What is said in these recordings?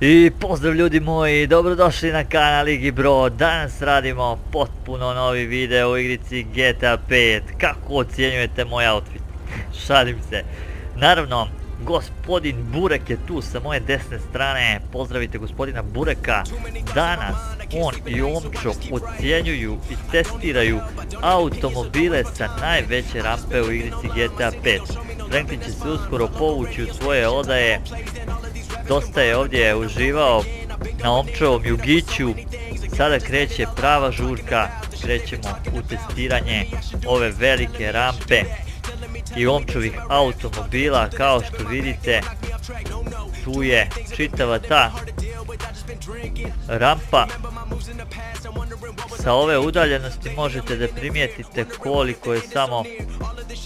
I pozdrav ljudi moji, dobrodošli na kanal Igi Bro. Danas radimo potpuno novi video u igrici GTA 5. Kako ocjenjujete moj outfit? Šalim se. Naravno, gospodin Burek je tu sa moje desne strane. Pozdravite gospodina Bureka. Danas on i Omčo ocjenjuju i testiraju automobile sa najveće rampe u igrici GTA 5. Franklin će se uskoro povući u svoje odaje. Dosta je ovdje uživao na Omčovom jugiću. Sada kreće prava žurka. Krećemo u testiranje ove velike rampe i Omčovih automobila. Kao što vidite, tu je čitava ta rampa. Sa ove udaljenosti možete da primijetite koliko je samo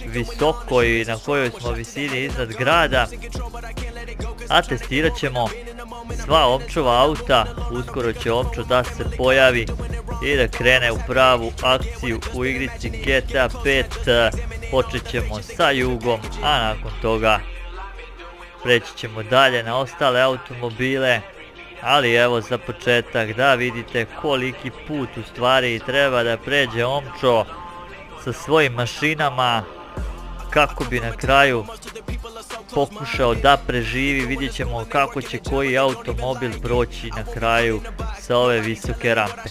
visoko i na kojoj smo visini iznad grada. A testirat ćemo sva Omčova auta. Uskoro će Omčo da se pojavi i da krene u pravu akciju u igrici GTA 5. Počet ćemo sa Jugom, a nakon toga preći ćemo dalje na ostale automobile. Ali evo za početak da vidite koliki put u stvari treba da pređe Omčo sa svojim mašinama kako bi na kraju pokušao da preživi. Vidjet ćemo kako će koji automobil proći na kraju sa ove visoke rampe.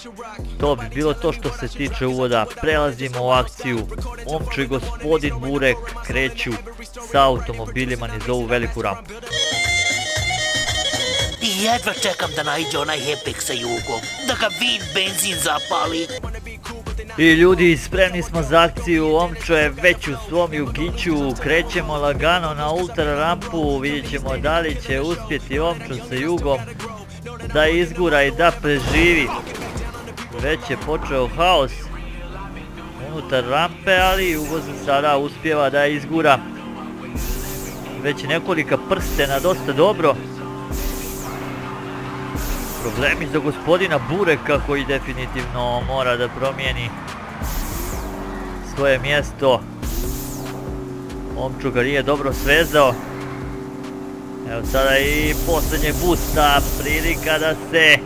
To bi bilo to što se tiče uvoda. Prelazimo u akciju. Omčo i gospodin Burek kreću sa automobilima niz ovu veliku rampu. Jedva čekam da naiđe onaj hepek sa Jugom, da ga vin benzin zapali. I ljudi, spremni smo za akciju. Omčo je već u svom jugiću. Krećemo lagano na ultra rampu. Vidjet ćemo da li će uspjeti Omčo sa Jugom da izgura i da preživi. Već je počeo haos unutar rampe, ali Jugo za sada uspijeva da izgura. Već nekolika prstena, dosta dobro. Problemi za gospodina Bureka koji definitivno mora da promijeni svoje mjesto. Omčo ga nije dobro svezao. Evo sada i posljednjeg busta, prilika da se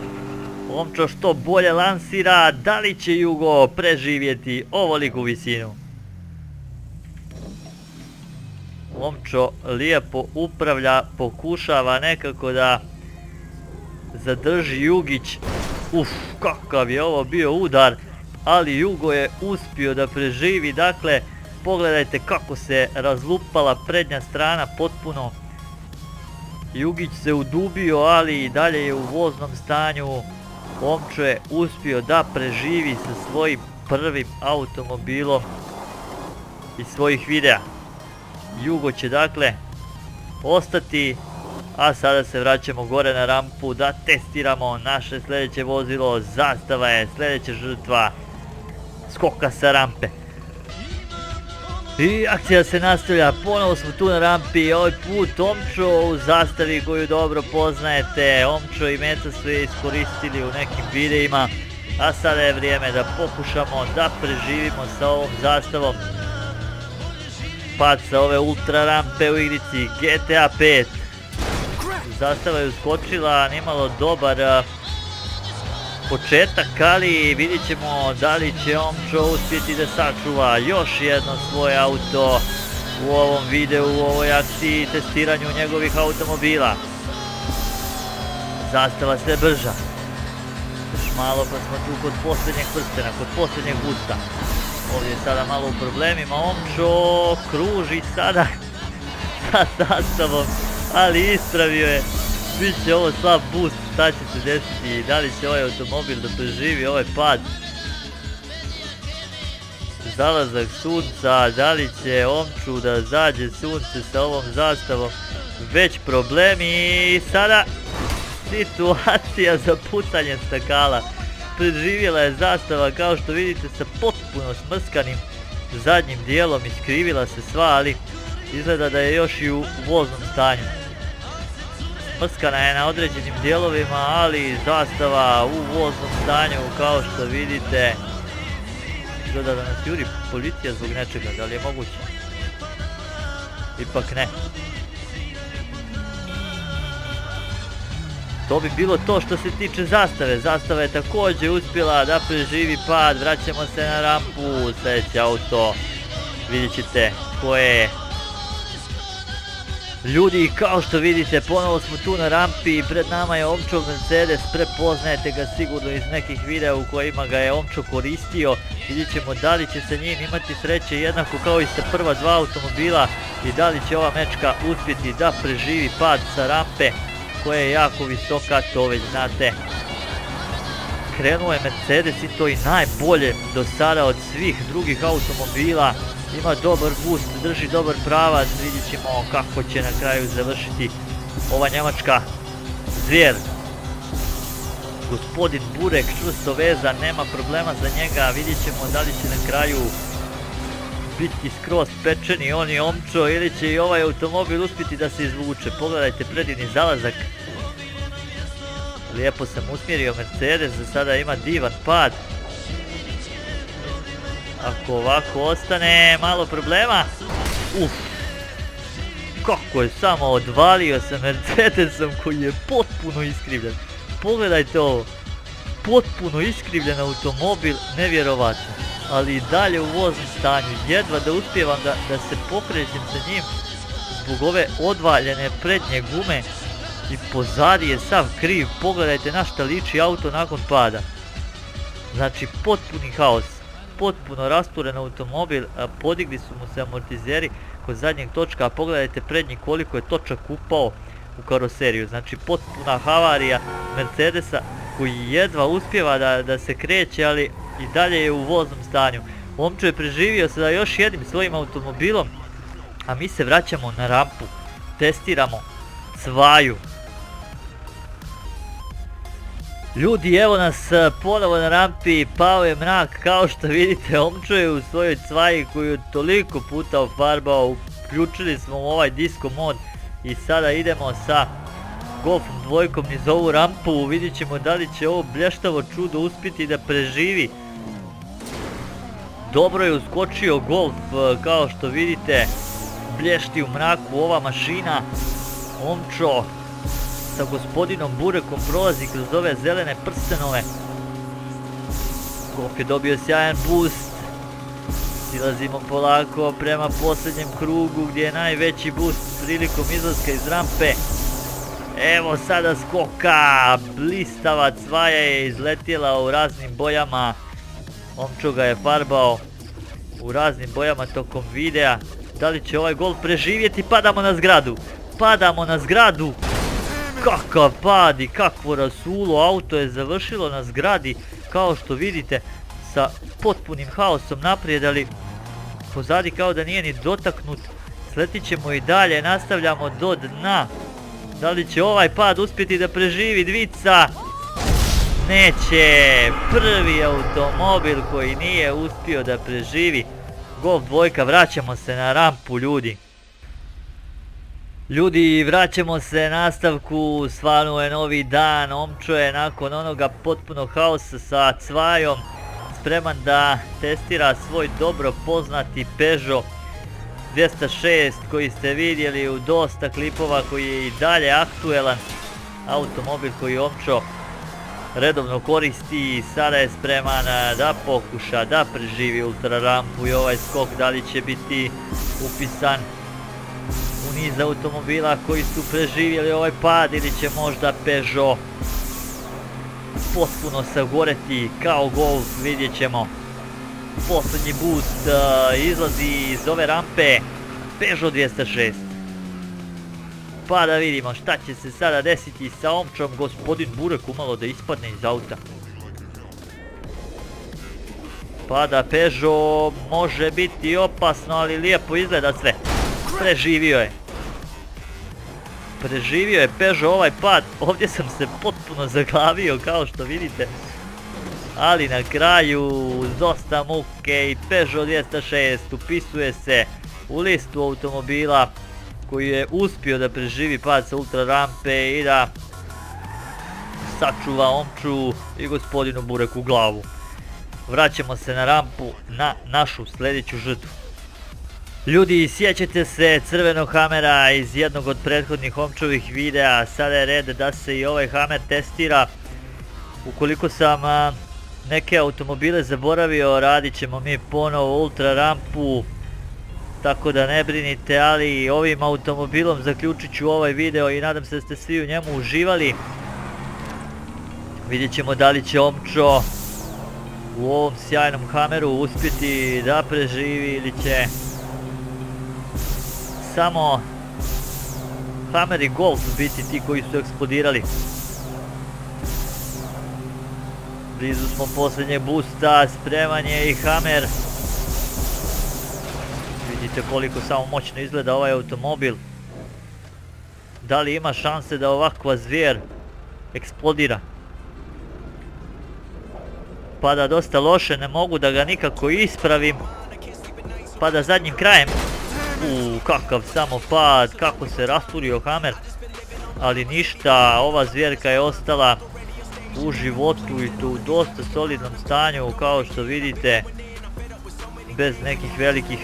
Omčo što bolje lansira. Da li će Jugo preživjeti ovoliku visinu? Omčo lijepo upravlja, pokušava nekako da zadrži Jugić. Kakav je ovo bio udar, ali Jugo je uspio da preživi. Dakle, pogledajte kako se razlupala prednja strana potpuno. Jugić se udubio, ali i dalje je u voznom stanju. Omčo je uspio da preživi sa svojim prvim automobilom iz svojih videa. Jugo će dakle ostati. A sada se vraćamo gore na rampu da testiramo naše sljedeće vozilo. Zastava je sljedeća žrtva skoka sa rampe. I akcija se nastavlja, ponovo smo tu na rampi. Ovaj put Omčo u zastavi koju dobro poznajete. Omčo i Meca su je iskoristili u nekim videima. A sada je vrijeme da pokušamo da preživimo sa ovom zastavom. Pad sa ove ultra rampe u igrici GTA 5. Zastava je uskočila, nimalo dobar početak, ali vidjet ćemo da li će Omčo uspjeti da sačuva još jedno svoje auto u ovom videu, u ovoj akciji testiranju njegovih automobila. Zastava sve brža. Još malo pa smo tu kod posljednjeg prstena, kod posljednjeg busta. Ovdje je sada malo u problemima. Omčo kruži sada sa zastavom, ali ispravio je. Biće ovo slab boost, šta će se desiti, da li će ovaj automobil da preživi ovaj pad. Zalazak sunca, da li će Omču da zađe sunce sa ovom zastavom. Već problemi i sada situacija za pucanje stakala. Preživjela je zastava kao što vidite sa potpuno smrskanim zadnjim dijelom, iskrivila se sva, ali izgleda da je još i u voznom stanju. Smrskana je na određenim dijelovima, ali zastava u voznom stanju kao što vidite. Izgleda da nas juri policija zbog nečega, da li je moguće? Ipak ne. To bi bilo to što se tiče zastave. Zastava je također uspjela da preživi pad. Vraćamo se na rampu. Sljedeći auto. Vidjet ćete koje je. Ljudi, kao što vidite, ponovo smo tu na rampi. Pred nama je Omčov Mercedes. Prepoznajete ga sigurno iz nekih videa u kojima ga je Omčo koristio. Vidjet ćemo da li će sa njim imati sreće jednako kao i sa prva dva automobila. I da li će ova mečka uspjeti da preživi pad sa rampe koja je jako visoka, to već znate. Krenuo je Mercedes i to i najbolje do sada od svih drugih automobila. Ima dobar boost, drži dobar pravac, vidjet ćemo kako će na kraju završiti ova njemačka zvijer. Gospodin Burek čvrsto vezan, nema problema za njega, vidjet ćemo da li će na kraju biti skroz pečeni on i Omčo ili će i ovaj automobil uspjeti da se izvuče. Pogledajte predivni zalazak. Lijepo sam usmjerio Mercedes, za sada ima divan pad. Ako ovako ostane, malo problema. Kako je samo odvalio sa Mercedesom koji je potpuno iskrivljen. Pogledajte ovo. Potpuno iskrivljen automobil, nevjerovatno. Ali i dalje u voznom stanju. Jedva da uspijevam da se pokrećem sa njim zbog ove odvaljene prednje gume. I pozadi je sav kriv. Pogledajte na šta liči auto nakon pada. Znači potpuni haos. Potpuno rasturen automobil, podigli su mu se amortizeri kod zadnjeg točka, a pogledajte prednji koliko je točak upao u karoseriju. Znači potpuna havarija Mercedesa koji jedva uspijeva da se kreće, ali i dalje je u voznom stanju. Omčo je preživio sada još jednim svojim automobilom, a mi se vraćamo na rampu. Testiramo Cvaju. Ljudi, evo nas ponovo na rampi, pao je mrak, kao što vidite Omčo je u svojoj Cvaji koju je toliko puta ofarbao, uključili smo u ovaj disco mod i sada idemo sa Golfom dvojkom niz ovu rampu, vidjet ćemo da li će ovo blještavo čudo uspjeti da preživi. Dobro je uskočio Golf, kao što vidite, blješti u mraku ova mašina. Omčo sa gospodinom Burekom prolazi kroz ove zelene prstenove. Golf je dobio sjajan boost. Silazimo polako prema posljednjem krugu gdje je najveći boost prilikom izlaska iz rampe. Evo sada skoka, blistava Cvaja je izletjela u raznim bojama. Omčo ga je farbao u raznim bojama tokom videa. Da li će ovaj Golf preživjeti? Padamo na zgradu. Padamo na zgradu. Kakav pad i kakvo rasulo, auto je završilo na zgradi, kao što vidite, sa potpunim haosom naprijed, ali pozadi kao da nije ni dotaknut. Sletit ćemo i dalje, nastavljamo do dna. Da li će ovaj pad uspjeti da preživi dvica? Neće. Prvi automobil koji nije uspio da preživi Golf dvojka. Vraćamo se na rampu, ljudi. Ljudi, vraćamo se nastavku, svanuo je novi dan, Omčo je nakon onoga potpunog haosa sa Cvajom spreman da testira svoj dobro poznati Peugeot 206 koji ste vidjeli u dosta klipova, koji je i dalje aktuelan automobil koji Omčo redovno koristi i sada je spreman da pokuša da preživi ultra rampu i ovaj skok. Da li će biti upisan u niz automobila koji su preživjeli ovaj pad ili će možda Peugeot potpuno sagoreti kao Golf, vidjet ćemo. Posljednji boost izlazi iz ove rampe Peugeot 206. Pa da vidimo šta će se sada desiti sa Omčom. Gospodin Burek umalo da ispadne iz auta. Pada Peugeot, može biti opasno, ali lijepo izgleda sve. Preživio je. Preživio je Peugeot ovaj pad. Ovdje sam se potpuno zaglavio, kao što vidite. Ali na kraju, uz dosta muke, i Peugeot 206 upisuje se u listu automobila koji je uspio da preživi pad sa ultra rampe i da sačuva Omču i gospodinu Bureku glavu. Vraćamo se na rampu na našu sljedeću žrtvu. Ljudi, sjećate se crvenog Hammera iz jednog od prethodnih Homčovih videa, sada je red da se i ovaj Hammer testira. Ukoliko sam neke automobile zaboravio, radit ćemo mi ponovo ultra rampu, tako da ne brinite, ali ovim automobilom zaključit ću ovaj video i nadam se da ste svi u njemu uživali. Vidjet ćemo da li će Homčo u ovom sjajnom Hammeru uspjeti da preživi ili će samo Hammer i Golf biti ti koji su eksplodirali. Blizu smo posljednjeg boosta, spreman je i Hammer. Vidite koliko samo moćno izgleda ovaj automobil. Da li ima šanse da ovakva zvijer eksplodira? Pada dosta loše, ne mogu da ga nikako ispravim. Pada zadnjim krajem. Kakav samo pad, kako se rasturio Hammer. Ali ništa, ova zvjerka je ostala u životu i to u dosta solidnom stanju, kao što vidite, bez nekih velikih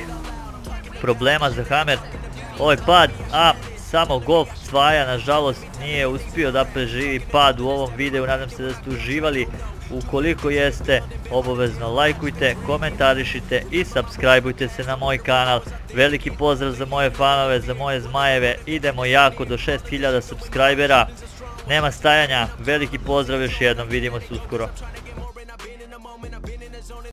problema za Hammer. Ovaj pad, samo Golf Cvaja nažalost nije uspio da preživi pad u ovom videu. Nadam se da ste uživali. Ukoliko jeste, obavezno lajkujte, komentarišite i subscribeujte se na moj kanal. Veliki pozdrav za moje fanove, za moje zmajeve. Idemo jako do 6000 subscribera. Nema stajanja, veliki pozdrav još jednom, vidimo se uskoro.